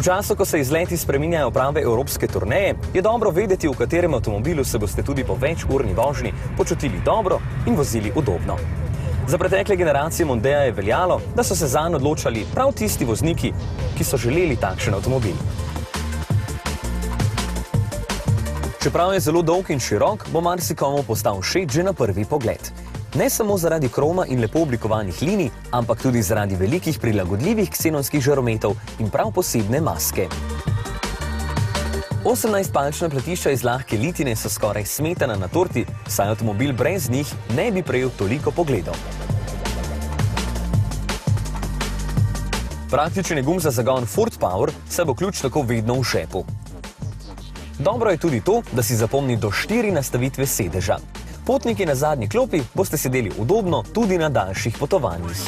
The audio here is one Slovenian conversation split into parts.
V času, ko se izleti spreminjajo prave evropske turneje, je dobro vedeti, v katerem avtomobilu se boste tudi po večurni vožnji počutili dobro in vozili udobno. Za pretekle generacije Mondea je veljalo, da so se zanj odločali prav tisti vozniki, ki so želeli takšen avtomobil. Čeprav je zelo dolg in širok, bo marsikomu postal všeč že na prvi pogled. Ne samo zaradi kroma in lepo oblikovanih linij, ampak tudi zaradi velikih prilagodljivih ksenonskih žarometov in prav posebne maske. 18-palčna platišča iz lahke litine so skoraj smetana na torti, saj avtomobil brez njih ne bi prejel toliko pogledov. Praktičen je gum za zagon Ford Power, saj bo ključ tako vedno v žepu. Dobro je tudi to, da si zapomni do 4 nastavitve sedeža. Potniki na zadnji klopi boste sedeli udobno tudi na daljših potovanjih.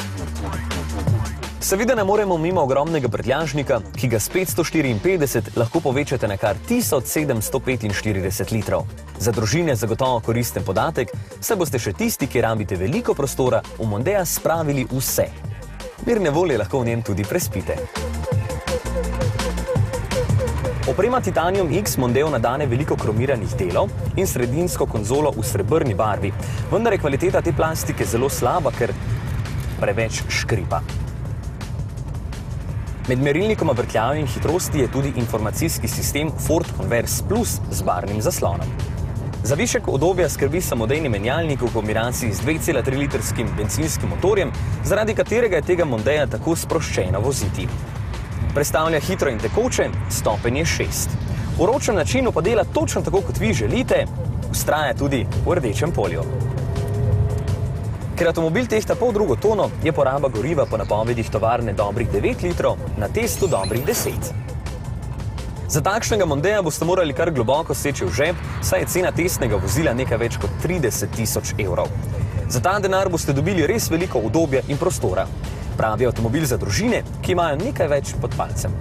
Seveda ne moremo mimo ogromnega prtljažnika, ki ga s 554 lahko povečate na kar 1745 litrov. Za družine zagotovo koristen podatek, saj boste še tisti, ki rabite veliko prostora, v Mondea spravili vse. Mirne volje lahko v njem tudi prespite. Oprema Titanium X Mondeu nadane veliko kromiranih delov in sredinsko konzolo v srebrni barvi, vendar je kvaliteta te plastike zelo slaba, ker preveč škripa. Med merilnikoma vrtljave in hitrosti je tudi informacijski sistem Ford Converse Plus z barvnim zaslonom. Za višek udobja skrbi samodejni menjalnik v kombinaciji z 2,3-litrskim bencinskim motorjem, zaradi katerega je tega Mondea tako sproščeno voziti. Prestavlja hitro in tekoče, stopenj je 6. V ročnem načinu pa dela točno tako, kot vi želite, vztraja tudi v rdečem polju. Ker avtomobil tehta poldrugo tono, je poraba goriva po napovedih tovarne dobrih 9 litrov, na testu dobrih 10. Za takšnega Mondea boste morali kar globoko seči v žep, saj je cena testnega vozila nekaj več kot 30 000 evrov. Za ta denar boste dobili res veliko udobja in prostora. Pravi avtomobil za družine, ki imajo nekaj več pod palcem.